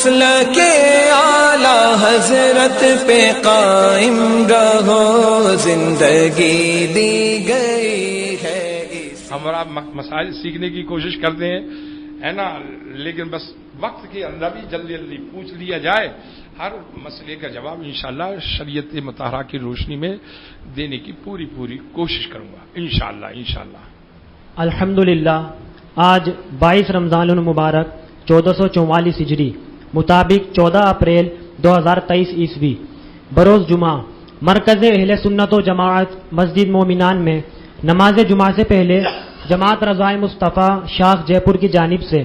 مسلک اعلی حضرت پہ قائم رہو، زندگی دی گئی ہے۔ ہم اور آپ مسائل سیکھنے کی کوشش کرتے ہیں، ہے نا، لیکن بس وقت کے اندر بھی جلدی جلدی پوچھ لیا جائے، ہر مسئلے کا جواب انشاءاللہ شریعت مطہرہ کی روشنی میں دینے کی پوری کوشش کروں گا انشاءاللہ۔ الحمدللہ آج 22 رمضان المبارک 1444 ہجری مطابق 14 اپریل 2023 عیسوی بروز جمعہ مرکز اہل سنت و جماعت مسجد مومنان میں نماز جمعہ سے پہلے جماعت رضائے مصطفیٰ شاخ جے پور کی جانب سے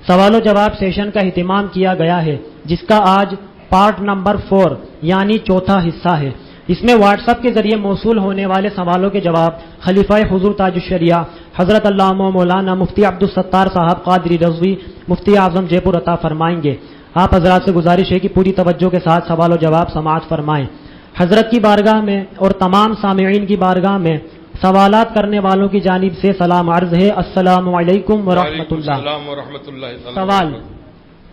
سوال و جواب سیشن کا اہتمام کیا گیا ہے، جس کا آج پارٹ نمبر 4 یعنی چوتھا حصہ ہے۔ اس میں واٹس ایپ کے ذریعے موصول ہونے والے سوالوں کے جواب خلیفہ حضور تاج الشریعہ حضرت علامہ مولانا مفتی عبدالستار صاحب قادری رضوی مفتی اعظم جے پور عطا فرمائیں گے۔ آپ حضرات سے گزارش ہے کہ پوری توجہ کے ساتھ سوال و جواب سماعت فرمائیں۔ حضرت کی بارگاہ میں اور تمام سامعین کی بارگاہ میں سوالات کرنے والوں کی جانب سے سلام عرض ہے، السلام علیکم ورحمۃ اللہ۔ سوال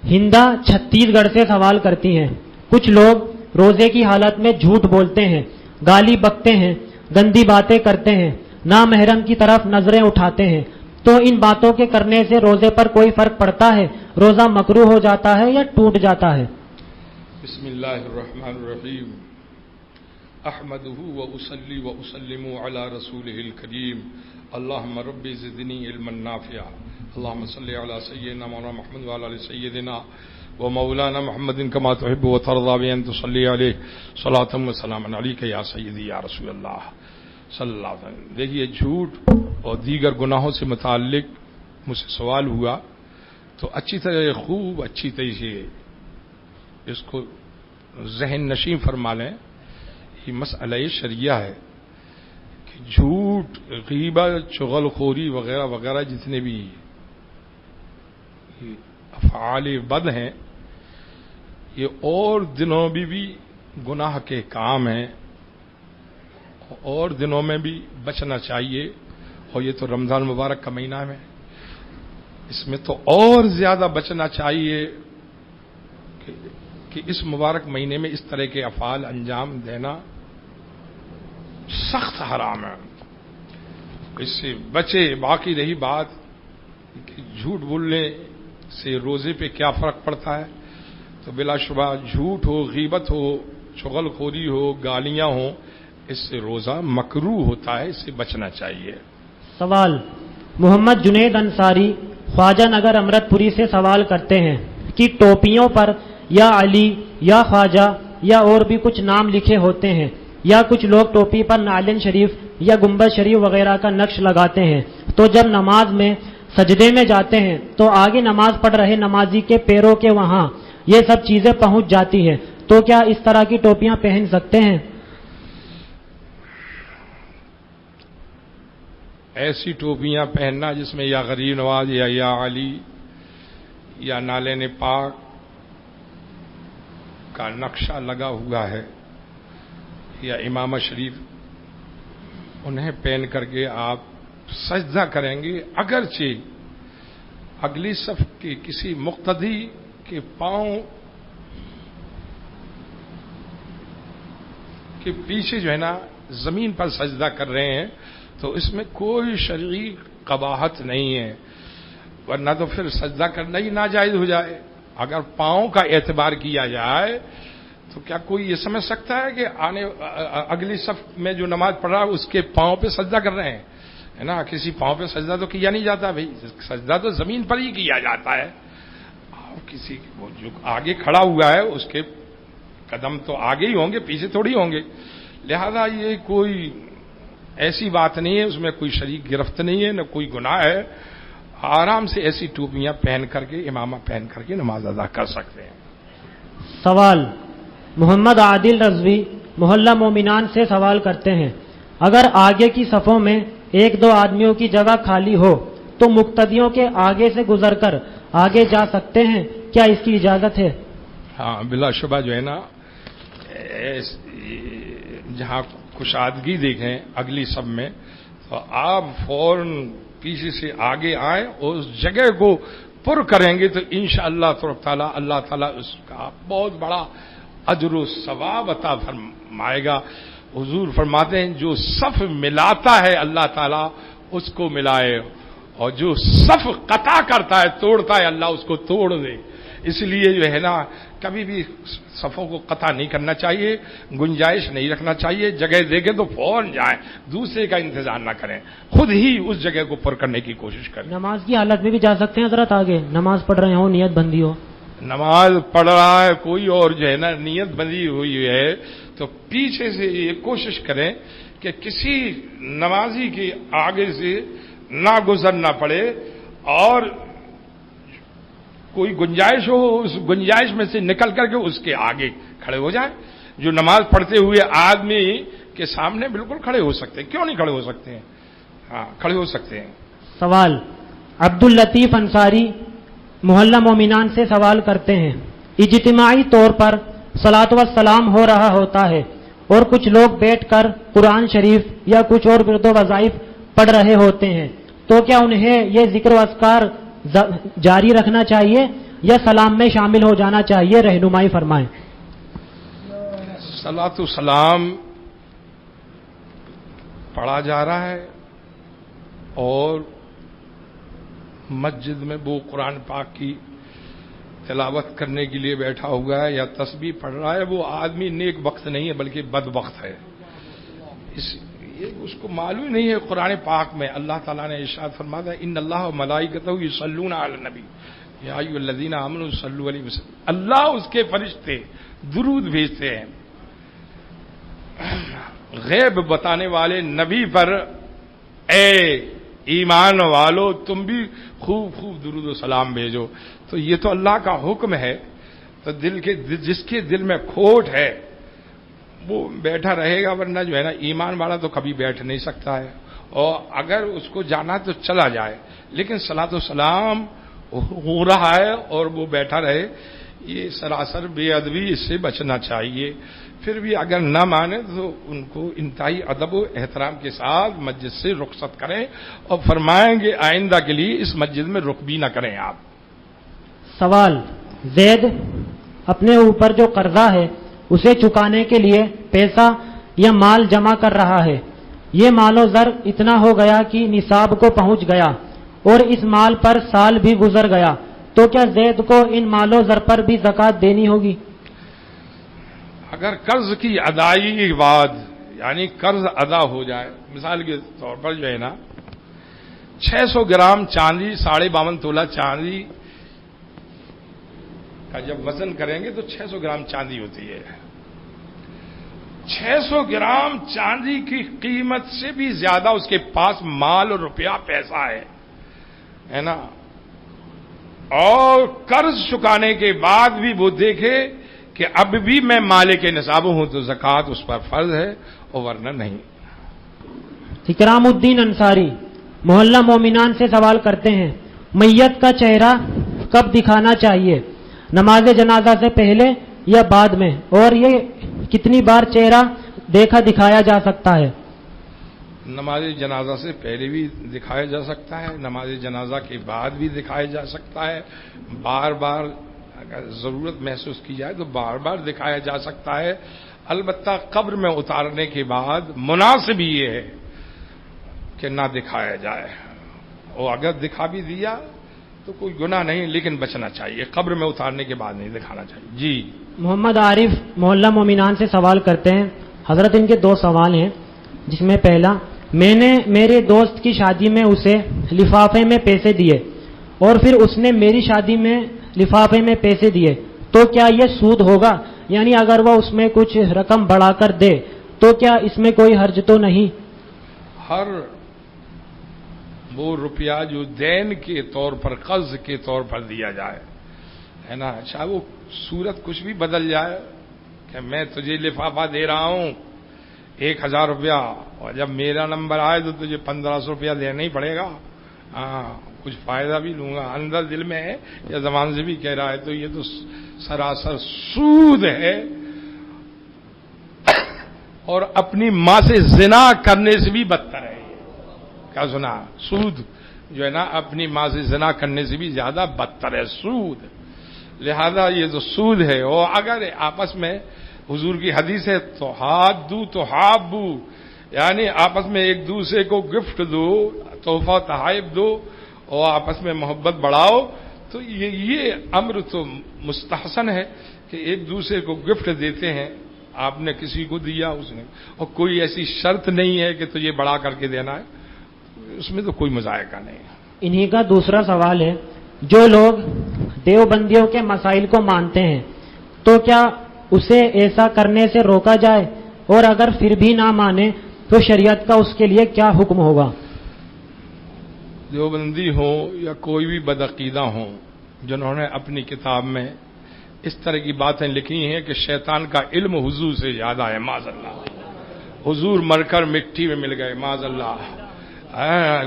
ہندا چھتیس گڑھ سے سوال کرتی ہیں، کچھ لوگ روزے کی حالت میں جھوٹ بولتے ہیں، گالی بکتے ہیں، گندی باتیں کرتے ہیں، نامحرم کی طرف نظریں اٹھاتے ہیں، تو ان باتوں کے کرنے سے روزے پر کوئی فرق پڑتا ہے؟ روزہ مکروہ ہو جاتا ہے یا ٹوٹ جاتا ہے؟ بسم اللہ الرحمن الرحیم، احمدہ واصلی واسلم علی رسولہ الکریم، اللہم رب زدنی علما نافعا، اللہم صلی علی سیدنا مولانا محمد وعلی آل سیدنا ومولانا محمد کما تحب وترضى بأن تصلی علیہ صلاۃ وسلاما علیک یا سیدی یا رسول اللہ صلی اللہ علیہ وسلم۔ دیکھیے، جھوٹ اور دیگر گناہوں سے متعلق مجھ سے سوال ہوا تو اچھی طرح سے اس کو ذہن نشین فرما لیں۔ یہ مسئلہ شریعہ ہے کہ جھوٹ، غیبت، چغل خوری وغیرہ وغیرہ جتنے بھی افعال بد ہیں، یہ اور دنوں بھی گناہ کے کام ہیں، اور دنوں میں بھی بچنا چاہیے، اور یہ تو رمضان مبارک کا مہینہ ہے، اس میں تو اور زیادہ بچنا چاہیے کہ اس مبارک مہینے میں اس طرح کے افعال انجام دینا سخت حرام ہے، اس سے بچے۔ باقی رہی بات کہ جھوٹ بولنے سے روزے پہ کیا فرق پڑتا ہے، تو بلا شبہ جھوٹ ہو، غیبت ہو، چغل خوری ہو، گالیاں ہوں، اس سے روزہ مکروہ ہوتا ہے، اس سے بچنا چاہیے۔ سوال محمد جنید انصاری خواجہ نگر امرت پوری سے سوال کرتے ہیں کہ ٹوپیوں پر یا علی یا خواجہ یا اور بھی کچھ نام لکھے ہوتے ہیں، یا کچھ لوگ ٹوپی پر نعلین شریف یا گنبد شریف وغیرہ کا نقش لگاتے ہیں، تو جب نماز میں سجدے میں جاتے ہیں تو آگے نماز پڑھ رہے نمازی کے پیروں کے وہاں یہ سب چیزیں پہنچ جاتی ہیں، تو کیا اس طرح کی ٹوپیاں پہن سکتے ہیں؟ ایسی ٹوپیاں پہننا جس میں یا غریب نواز یا علی یا نعلین پاک کا نقشہ لگا ہوا ہے، یا امامہ شریف، انہیں پہن کر کے آپ سجدہ کریں گے، اگرچہ اگلی صف کے کسی مقتدی کے پاؤں کے پیچھے جو ہے نا زمین پر سجدہ کر رہے ہیں، تو اس میں کوئی شرعی قباحت نہیں ہے، ورنہ تو پھر سجدہ کرنا ہی ناجائز ہو جائے۔ اگر پاؤں کا اعتبار کیا جائے تو کیا کوئی یہ سمجھ سکتا ہے کہ اگلی صف میں جو نماز پڑھ رہا ہے اس کے پاؤں پہ سجدہ کر رہے ہیں، ہے نا؟ کسی پاؤں پہ سجدہ تو کیا نہیں جاتا بھائی، سجدہ تو زمین پر ہی کیا جاتا ہے۔ کسی جو آگے کھڑا ہوا ہے اس کے قدم تو آگے ہی ہوں گے، پیچھے تھوڑی ہوں گے، لہذا یہ کوئی ایسی بات نہیں ہے، اس میں کوئی شریک گرفت نہیں ہے، نہ کوئی گناہ ہے، آرام سے ایسی ٹوپیاں پہن کر کے، امامہ پہن کر کے نماز ادا کر سکتے ہیں۔ سوال محمد عادل رضوی محلہ مومنان سے سوال کرتے ہیں، اگر آگے کی صفوں میں ایک دو آدمیوں کی جگہ خالی ہو تو مقتدیوں کے آگے سے گزر کر آگے جا سکتے ہیں، کیا اس کی اجازت ہے؟ ہاں، بلا شبہ جو ہے نا، جہاں کشادگی دیکھیں اگلی صف میں، تو آپ فوراً پیچھے سے آگے آئیں اور اس جگہ کو پر کریں گے تو انشاءاللہ تعالی اللہ تعالیٰ اس کا بہت بڑا اجر و ثواب عطا فرمائے گا. حضور فرماتے ہیں جو صف ملاتا ہے اللہ تعالیٰ اس کو ملائے، اور جو صف قطع کرتا ہے توڑتا ہے اللہ اس کو توڑ دے. اس لیے جو ہے نا کبھی بھی صفوں کو قطع نہیں کرنا چاہیے، گنجائش نہیں رکھنا چاہیے. جگہ دیکھیں تو فوراً جائیں، دوسرے کا انتظار نہ کریں، خود ہی اس جگہ کو پر کرنے کی کوشش کریں. نماز کی حالت میں بھی جا سکتے ہیں حضرت، آگے نماز پڑھ رہے ہو، نیت بندی ہو، نماز پڑھ رہا ہے کوئی اور جو ہے نا نیت بندی ہوئی ہے تو پیچھے سے یہ کوشش کریں کہ کسی نمازی کے آگے سے نہ گزرنا پڑے، اور کوئی گنجائش ہو اس گنجائش میں سے نکل کر کے اس کے آگے کھڑے ہو جائیں. جو نماز پڑھتے ہوئے آدمی کے سامنے بالکل کھڑے ہو سکتے ہیں، کیوں نہیں کھڑے ہو سکتے ہیں؟ ہاں کھڑے ہو سکتے ہیں. سوال عبد اللطیف انصاری محلہ مومنان سے سوال کرتے ہیں، اجتماعی طور پر صلاۃ و سلام ہو رہا ہوتا ہے اور کچھ لوگ بیٹھ کر قرآن شریف یا کچھ اور ورد و وظائف پڑھ رہے ہوتے ہیں، تو کیا انہیں یہ ذکر و اذکار جاری رکھنا چاہیے یا سلام میں شامل ہو جانا چاہیے؟ رہنمائی فرمائیں. صلاۃ و سلام پڑھا جا رہا ہے اور مسجد میں وہ قرآن پاک کی تلاوت کرنے کے لیے بیٹھا ہوا ہے یا تسبیح پڑھ رہا ہے، وہ آدمی نیک وقت نہیں ہے بلکہ بد وقت ہے. اس کو معلوم نہیں ہے. قرآن پاک میں اللہ تعالیٰ نے ارشاد فرمایا ان اللہ و ملائکتہ یصلون علی النبی یا ایھا الذین آمنوا صلوا علیہ وسلم. اللہ اس کے فرشتے درود بھیجتے ہیں غیب بتانے والے نبی پر، اے ایمان والو تم بھی خوب خوب درود و سلام بھیجو. تو یہ تو اللہ کا حکم ہے. تو جس کے دل میں کھوٹ ہے وہ بیٹھا رہے گا، ورنہ جو ہے نا ایمان والا تو کبھی بیٹھ نہیں سکتا ہے. اور اگر اس کو جانا تو چلا جائے، لیکن صلاۃ و سلام ہو رہا ہے اور وہ بیٹھا رہے، یہ سراسر بے ادبی، اس سے بچنا چاہیے. پھر بھی اگر نہ مانے تو ان کو انتہائی ادب و احترام کے ساتھ مسجد سے رخصت کریں اور فرمائیں گے آئندہ کے لیے اس مسجد میں رخ بھی نہ کریں آپ. سوال زید اپنے اوپر جو قرضہ ہے اسے چکانے کے لیے پیسہ یا مال جمع کر رہا ہے. یہ مال و زر اتنا ہو گیا کہ نصاب کو پہنچ گیا اور اس مال پر سال بھی گزر گیا، تو کیا زید کو ان مال و زر پر بھی زکوٰۃ دینی ہوگی؟ اگر قرض کی ادائیگی کے بعد یعنی قرض ادا ہو جائے، مثال کے طور پر جو ہے نا 600 گرام چاندی 52.5 تولہ چاندی کا جب وزن کریں گے تو 600 گرام چاندی ہوتی ہے. 600 گرام چاندی کی قیمت سے بھی زیادہ اس کے پاس مال اور روپیہ پیسہ ہے نا، اور قرض چکانے کے بعد بھی وہ دیکھے کہ اب بھی میں مالک نصاب ہوں تو زکوٰۃ اس پر فرض ہے اور ورنہ نہیں. اکرام الدین انصاری محلہ مومنان سے سوال کرتے ہیں، میت کا چہرہ کب دکھانا چاہیے، نماز جنازہ سے پہلے یا بعد میں، اور یہ کتنی بار چہرہ دکھایا جا سکتا ہے؟ نماز جنازہ سے پہلے بھی دکھایا جا سکتا ہے، نماز جنازہ کے بعد بھی دکھایا جا سکتا ہے. بار بار اگر ضرورت محسوس کی جائے تو بار بار دکھایا جا سکتا ہے. البتہ قبر میں اتارنے کے بعد مناسب یہ ہے کہ نہ دکھایا جائے، اور اگر دکھا بھی دیا تو کوئی گناہ نہیں، لیکن بچنا چاہیے، قبر میں اتارنے کے بعد نہیں دکھانا چاہیے. جی محمد عارف محلہ مومنان سے سوال کرتے ہیں، حضرت ان کے 2 سوال ہیں، جس میں پہلا، میں نے میرے دوست کی شادی میں اسے لفافے میں پیسے دیے اور پھر اس نے میری شادی میں لفافے میں پیسے دیے، تو کیا یہ سود ہوگا؟ یعنی اگر وہ اس میں کچھ رقم بڑھا کر دے تو کیا اس میں کوئی حرج تو نہیں؟ ہر وہ روپیہ جو دین کے طور پر قرض کے طور پر دیا جائے ہے نا، چاہے وہ صورت کچھ بھی بدل جائے کہ میں تجھے لفافہ دے رہا ہوں 1000 روپیہ اور جب میرا نمبر آئے تو تجھے 1500 روپیہ دینا ہی پڑے گا، ہاں کچھ فائدہ بھی لوں گا، اندر دل میں ہے یا زبان سے بھی کہہ رہا ہے، تو یہ تو سراسر سود ہے اور اپنی ماں سے زنا کرنے سے بھی بدتر ہے. کیا سنا؟ سود جو ہے نا اپنی ماں سے زنا کرنے سے بھی زیادہ بدتر ہے سود. لہذا یہ جو سود ہے وہ اگر آپس میں حضور کی حدیث ہے تو حادو تو حابو، یعنی آپس میں ایک دوسرے کو گفٹ دو، تحفہ تحائف دو اور آپس میں محبت بڑھاؤ، تو یہ امر تو مستحسن ہے کہ ایک دوسرے کو گفٹ دیتے ہیں. آپ نے کسی کو دیا اس نے، اور کوئی ایسی شرط نہیں ہے کہ تو یہ بڑھا کر کے دینا ہے، اس میں تو کوئی مذائقہ نہیں ہے. انہی کا دوسرا سوال ہے، جو لوگ دیوبندیوں کے مسائل کو مانتے ہیں تو کیا اسے ایسا کرنے سے روکا جائے، اور اگر پھر بھی نہ مانے تو شریعت کا اس کے لیے کیا حکم ہوگا؟ دیوبندی ہو یا کوئی بھی بدعقیدہ ہوں جنہوں نے اپنی کتاب میں اس طرح کی باتیں لکھی ہیں کہ شیطان کا علم حضور سے زیادہ ہے، معاذ اللہ، حضور مر کر مٹی میں مل گئے، معاذ اللہ،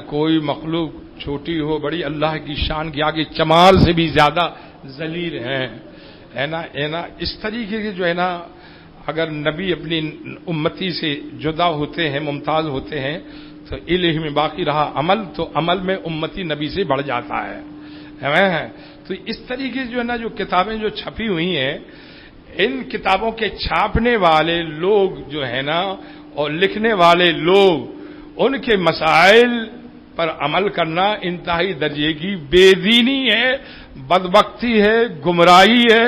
کوئی مخلوق چھوٹی ہو بڑی اللہ کی شان کے آگے چمار سے بھی زیادہ ذلیل ہیں، ہے نا. اس طریقے کے جو ہے نا اگر نبی اپنی امتی سے جدا ہوتے ہیں، ممتاز ہوتے ہیں، تو علم میں باقی رہا عمل، تو عمل میں امتی نبی سے بڑھ جاتا ہے. تو اس طریقے جو ہے نا جو کتابیں جو چھپی ہوئی ہیں، ان کتابوں کے چھاپنے والے لوگ جو ہے نا اور لکھنے والے لوگ، ان کے مسائل پر عمل کرنا انتہائی درجے کی بے دینی ہے، بدبختی ہے، گمراہی ہے.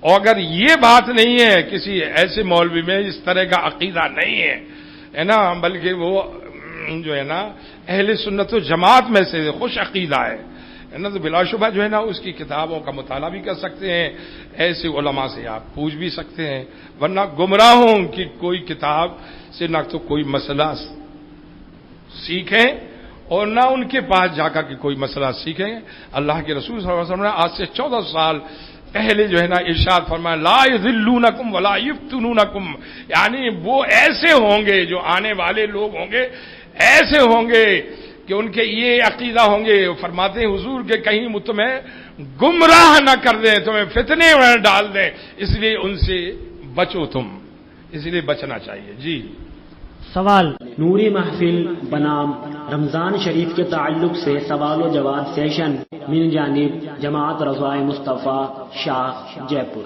اور اگر یہ بات نہیں ہے کسی ایسے مولوی میں اس طرح کا عقیدہ نہیں ہے نا، بلکہ وہ جو ہے نا اہل سنت و جماعت میں سے خوش عقیدہ ہے نا، تو بلا شبہ جو ہے نا اس کی کتابوں کا مطالعہ بھی کر سکتے ہیں، ایسے علماء سے آپ پوچھ بھی سکتے ہیں. ورنہ گمراہوں کی کوئی کتاب سے نہ تو کوئی مسئلہ سیکھیں اور نہ ان کے پاس جا کر کے کوئی مسئلہ سیکھیں. اللہ کے رسول صلی اللہ علیہ وسلم نے آج سے 14 سال پہلے جو ہے نا ارشاد فرمایا لا یذلونکم ولا یفتنونکم، یعنی وہ ایسے ہوں گے جو آنے والے لوگ ہوں گے، ایسے ہوں گے کہ ان کے یہ عقیدہ ہوں گے، فرماتے ہیں حضور کے کہیں تمہیں گمراہ نہ کر دیں، تمہیں فتنے میں ڈال دیں، اس لیے ان سے بچو، تم اس لیے بچنا چاہیے. جی سوال، نوری محفل بنام رمضان شریف کے تعلق سے سوال و جواب سیشن من جانب جماعت رضوائے مصطفیٰ شاہ جے پور.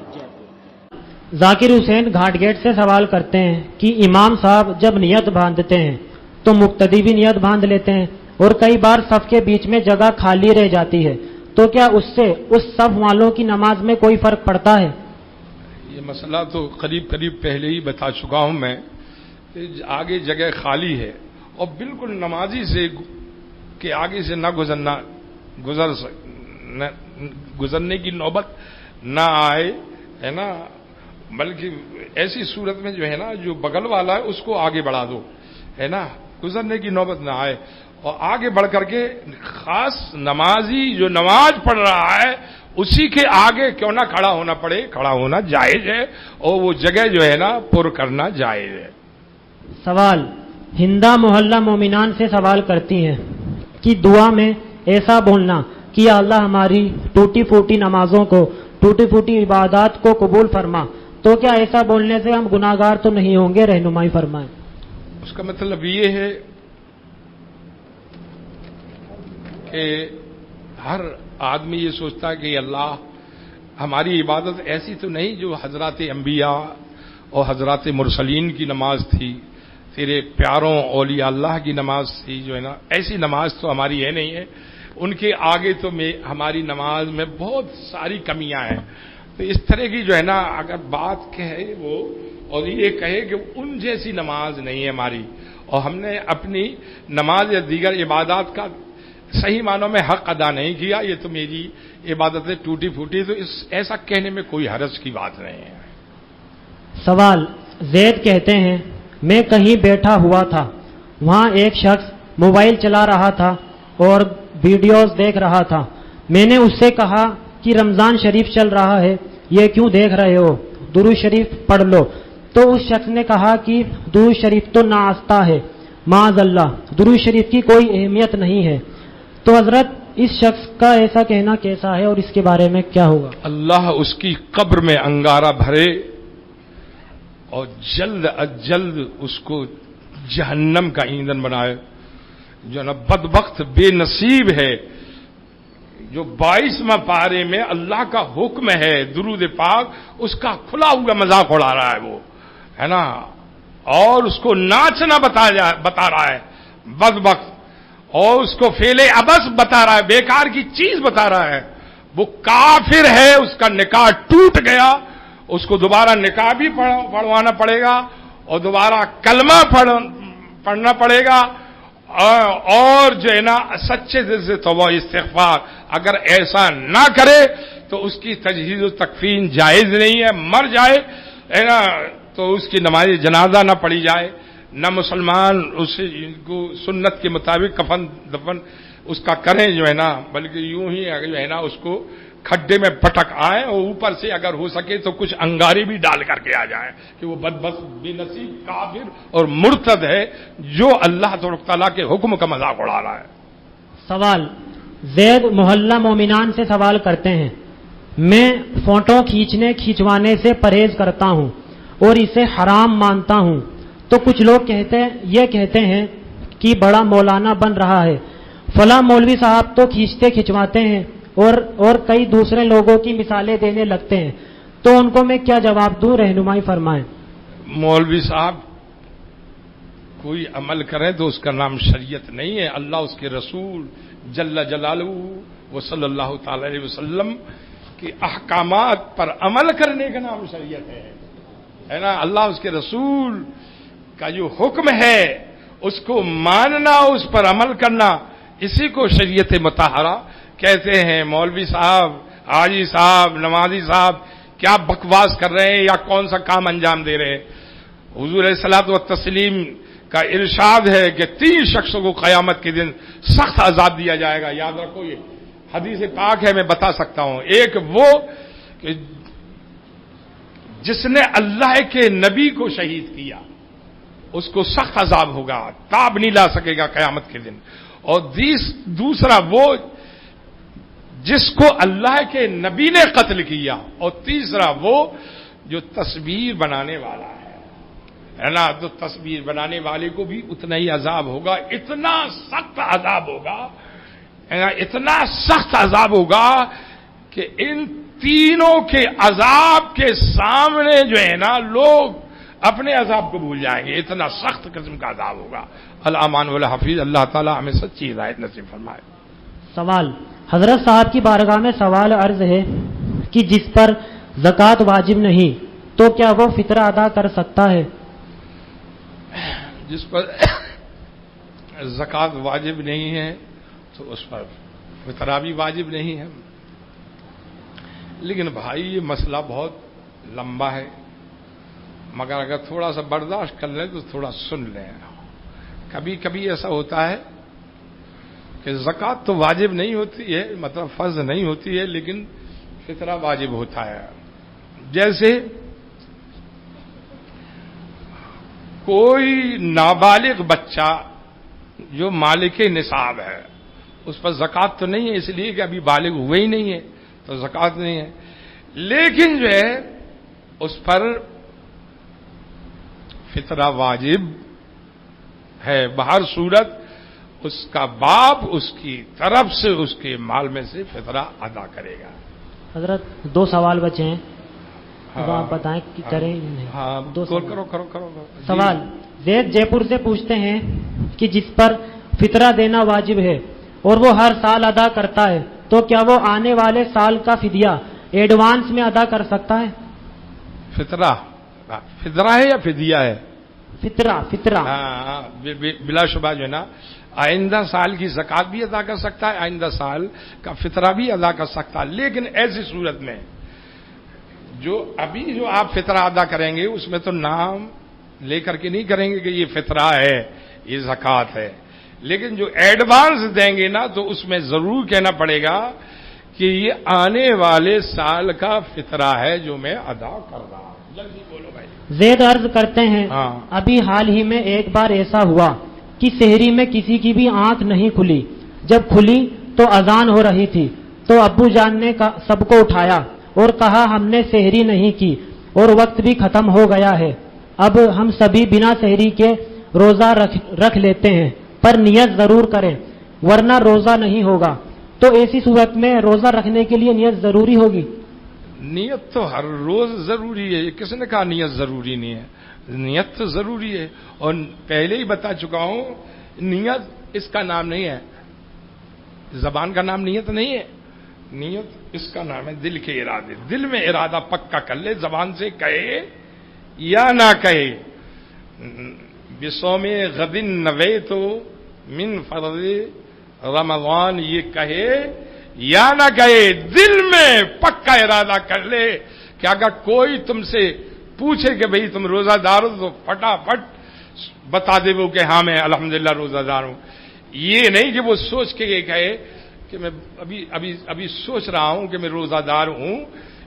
ذاکر حسین گھاٹ گیٹ سے سوال کرتے ہیں کہ امام صاحب جب نیت باندھتے ہیں تو مقتدی بھی نیت باندھ لیتے ہیں، اور کئی بار صف کے بیچ میں جگہ خالی رہ جاتی ہے، تو کیا اس سے اس صف والوں کی نماز میں کوئی فرق پڑتا ہے؟ یہ مسئلہ تو قریب پہلے ہی بتا چکا ہوں میں کہ آگے جگہ خالی ہے اور بالکل نمازی سے کہ آگے سے نہ گزرنے کی نوبت نہ آئے، ہے نا، بلکہ ایسی صورت میں جو ہے نا جو بغل والا ہے اس کو آگے بڑھا دو، ہے نا، گزرنے کی نوبت نہ آئے. اور آگے بڑھ کر کے خاص نمازی جو نماز پڑھ رہا ہے اسی کے آگے کیوں نہ کھڑا ہونا پڑے، کھڑا ہونا جائز ہے اور وہ جگہ جو ہے نا پر کرنا جائز ہے. سوال، ہندا محلہ مومنان سے سوال کرتی ہیں کہ دعا میں ایسا بولنا کہ یا اللہ ہماری ٹوٹی پھوٹی نمازوں کو، ٹوٹی پھوٹی عبادات کو قبول فرما، تو کیا ایسا بولنے سے ہم گناہگار تو نہیں ہوں گے؟ رہنمائی فرمائیں. اس کا مطلب یہ ہے کہ ہر آدمی یہ سوچتا ہے کہ اللہ ہماری عبادت ایسی تو نہیں جو حضرات انبیاء اور حضرات مرسلین کی نماز تھی، تیرے پیاروں اولیاء اللہ کی نماز تھی، جو ہے نا ایسی نماز تو ہماری ہے نہیں ہے، ان کے آگے تو ہماری نماز میں بہت ساری کمیاں ہیں. تو اس طرح کی جو ہے نا اگر بات کہے وہ اور یہ کہے کہ ان جیسی نماز نہیں ہے ہماری، اور ہم نے اپنی نماز یا دیگر عبادات کا صحیح معنوں میں حق ادا نہیں کیا، یہ تو میری عبادتیں ٹوٹی پھوٹی، تو ایسا کہنے میں کوئی حرج کی بات نہیں ہے. سوال، زید کہتے ہیں میں کہیں بیٹھا ہوا تھا، وہاں ایک شخص موبائل چلا رہا تھا اور ویڈیوز دیکھ رہا تھا. میں نے اس سے کہا کہ رمضان شریف چل رہا ہے، یہ کیوں دیکھ رہے ہو، درود شریف پڑھ لو. تو اس شخص نے کہا کہ درود شریف تو ناآستہ ہے، معاذ اللہ، درود شریف کی کوئی اہمیت نہیں ہے. تو حضرت اس شخص کا ایسا کہنا کیسا ہے اور اس کے بارے میں کیا ہوگا؟ اللہ اس کی قبر میں انگارہ بھرے اور جلد از جلد اس کو جہنم کا ایندھن بنائے. جو نا بدبخت بے نصیب ہے جو 22واں پارے میں اللہ کا حکم ہے درود پاک اس کا کھلا ہوا مذاق اڑا رہا ہے وہ ہے نا، اور اس کو ناچنا بتا رہا ہے بدبخت، اور اس کو فعل عبث بتا رہا ہے، بیکار کی چیز بتا رہا ہے، وہ کافر ہے، اس کا نکاح ٹوٹ گیا، اس کو دوبارہ نکاح بھی پڑھوانا پڑے گا اور دوبارہ کلمہ پڑھنا پڑے گا، اور جو ہے نا سچے دل سے توبہ استغفار، اگر ایسا نہ کرے تو اس کی تجہیز و تکفین جائز نہیں ہے، مر جائے ہے نا تو اس کی نماز جنازہ نہ پڑھی جائے، نہ مسلمان اس کو سنت کے مطابق کفن دفن اس کا کریں جو ہے نا، بلکہ یوں ہی جو ہے نا اس کو کھڈے میں پٹک آئے اور اوپر سے اگر ہو سکے تو کچھ انگاری بھی ڈال کر کے آ جائے کہ وہ بدبخت بے نصیب کافر اور مرتد ہے جو اللہ تبارک تعالیٰ کے حکم کا مذاق اڑا رہا ہے۔ سوال زید محلہ مومنان سے سوال کرتے ہیں، میں فوٹو کھینچوانے سے پرہیز کرتا ہوں اور اسے حرام مانتا ہوں، تو کچھ لوگ یہ کہتے ہیں کہ بڑا مولانا بن رہا ہے، فلاں مولوی صاحب تو کھنچواتے ہیں اور کئی دوسرے لوگوں کی مثالیں دینے لگتے ہیں، تو ان کو میں کیا جواب دوں؟ رہنمائی فرمائیں۔ مولوی صاحب کوئی عمل کریں تو اس کا نام شریعت نہیں ہے، اللہ اس کے رسول جل جلالہ و صلی اللہ تعالی علیہ وسلم کے احکامات پر عمل کرنے کا نام شریعت ہے نا، اللہ اس کے رسول کا جو حکم ہے اس کو ماننا، اس پر عمل کرنا، اسی کو شریعت مطہرہ کہتے ہیں۔ مولوی صاحب، حاجی صاحب، نمازی صاحب کیا بکواس کر رہے ہیں یا کون سا کام انجام دے رہے ہیں؟ حضور علیہ الصلوۃ والتسلیم کا ارشاد ہے کہ 3 شخصوں کو قیامت کے دن سخت عذاب دیا جائے گا، یاد رکھو یہ حدیث پاک ہے، میں بتا سکتا ہوں۔ ایک وہ کہ جس نے اللہ کے نبی کو شہید کیا اس کو سخت عذاب ہوگا، تاب نہیں لا سکے گا قیامت کے دن، اور دوسرا وہ جس کو اللہ کے نبی نے قتل کیا، اور تیسرا وہ جو تصویر بنانے والا ہے نا، تو تصویر بنانے والے کو بھی اتنا ہی عذاب ہوگا، اتنا سخت عذاب ہوگا، اتنا سخت عذاب ہوگا کہ ان تینوں کے عذاب کے سامنے جو ہے نا لوگ اپنے عذاب کو بھول جائیں گے، اتنا سخت قسم کا عذاب ہوگا۔ الامان والحفیظ، اللہ تعالی ہمیں سچی ہدایت نصیب فرمائے۔ سوال حضرت صاحب کی بارگاہ میں سوال عرض ہے کہ جس پر زکوٰۃ واجب نہیں تو کیا وہ فطرہ ادا کر سکتا ہے؟ جس پر زکوٰۃ واجب نہیں ہے تو اس پر فطرہ بھی واجب نہیں ہے، لیکن بھائی یہ مسئلہ بہت لمبا ہے، مگر اگر تھوڑا سا برداشت کر لیں تو تھوڑا سن لیں۔ کبھی کبھی ایسا ہوتا ہے کہ زکوٰۃ تو واجب نہیں ہوتی ہے، مطلب فرض نہیں ہوتی ہے، لیکن فطرہ واجب ہوتا ہے۔ جیسے کوئی نابالغ بچہ جو مالک نصاب ہے اس پر زکوٰۃ تو نہیں ہے، اس لیے کہ ابھی بالغ ہوئے ہی نہیں ہے تو زکوٰۃ نہیں ہے، لیکن جو ہے اس پر فطرہ واجب ہے، بہر صورت اس کا باپ اس کی طرف سے اس کے مال میں سے فطرہ ادا کرے گا۔ حضرت 2 سوال بچے ہیں، اب آپ بتائیں کہ کریں نہیں؟ ہاں کرو۔ سوال زید جے پور سے پوچھتے ہیں کہ جس پر فطرہ دینا واجب ہے اور وہ ہر سال ادا کرتا ہے تو کیا وہ آنے والے سال کا فدیہ ایڈوانس میں ادا کر سکتا ہے؟ فطرہ ہے یا فدیہ ہے؟ فطرہ ہاں، بلا شبہ جو ہے نا آئندہ سال کی زکوٰۃ بھی ادا کر سکتا ہے، آئندہ سال کا فطرہ بھی ادا کر سکتا ہے، لیکن ایسی صورت میں جو ابھی جو آپ فطرہ ادا کریں گے اس میں تو نام لے کر کے نہیں کریں گے کہ یہ فطرہ ہے، یہ زکوٰۃ ہے، لیکن جو ایڈوانس دیں گے نا تو اس میں ضرور کہنا پڑے گا کہ یہ آنے والے سال کا فطرہ ہے جو میں ادا کر رہا ہوں۔ جلدی بولو بھائی۔ زید عرض کرتے ہیں ابھی حال ہی میں ایک بار ایسا ہوا کہ سحری میں کسی کی بھی آنکھ نہیں کھلی، جب کھلی تو اذان ہو رہی تھی تو ابو جان نے سب کو اٹھایا اور کہا ہم نے سحری نہیں کی اور وقت بھی ختم ہو گیا ہے، اب ہم سبھی بنا سحری کے روزہ رکھ لیتے ہیں، پر نیت ضرور کریں ورنہ روزہ نہیں ہوگا. تو ایسی صورت میں روزہ رکھنے کے لیے نیت ضروری ہوگی؟ نیت تو ہر روز ضروری ہے. کس نے کہا نیت ضروری نہیں ہے؟ نیت تو ضروری ہے، اور پہلے ہی بتا چکا ہوں نیت اس کا نام نہیں ہے، زبان کا نام نیت نہیں ہے. نیت اس کا نام ہے دل کے ارادے. دل میں ارادہ پکا کر لے، زبان سے کہے یا نہ کہے. بصوم غد نویت من فرض رمضان، یہ کہے یا نہ کہے، دل میں پکا ارادہ کر لے کہ اگر کوئی تم سے پوچھے کہ بھئی تم روزہ دار ہو تو فٹافٹ بتا دے وہ کہ ہاں میں الحمدللہ روزہ دار ہوں. یہ نہیں کہ وہ سوچ کے یہ کہے کہ میں ابھی سوچ رہا ہوں کہ میں روزہ دار ہوں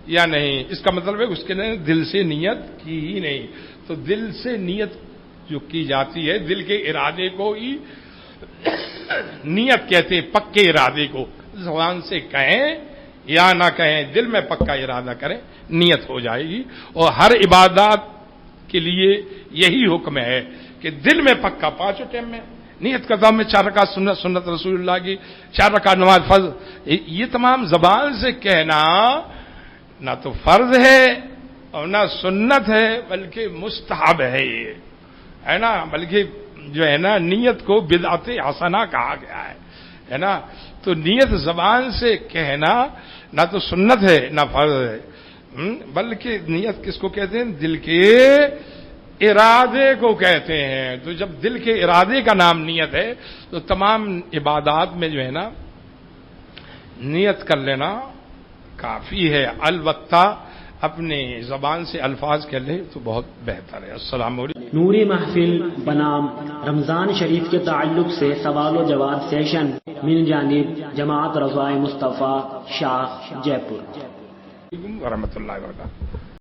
یا نہیں. اس کا مطلب ہے اس کے دل سے نیت کی ہی نہیں. تو دل سے نیت جو کی جاتی ہے، دل کے ارادے کو ہی نیت کہتے ہیں، پکے ارادے کو. زبان سے کہیں یا نہ کہیں، دل میں پکا ارادہ کریں، نیت ہو جائے گی. اور ہر عبادات کے لیے یہی حکم ہے کہ دل میں پکا، پانچوں ٹائم میں نیت کرتا ہوں میں 4 رکعت سنت رسول اللہ کی، 4 رکعت نماز فرض. یہ تمام زبان سے کہنا نہ تو فرض ہے اور نہ سنت ہے، بلکہ مستحب ہے. یہ ہے نا، بلکہ جو ہے نا نیت کو بدعت حسنہ کہا گیا ہے نا. تو نیت زبان سے کہنا نہ تو سنت ہے نہ فرض ہے، بلکہ نیت کس کو کہتے ہیں؟ دل کے ارادے کو کہتے ہیں. تو جب دل کے ارادے کا نام نیت ہے تو تمام عبادات میں جو ہے نا نیت کر لینا کافی ہے. البتہ اپنے زبان سے الفاظ کہہ لے تو بہت بہتر ہے. السلام علیکم. نوری محفل بنام رمضان شریف کے تعلق سے سوال و جواب سیشن من جانب جماعت رضائے مصطفیٰ شاہ جے پور. ورحمۃ اللہ وبرکاتہ.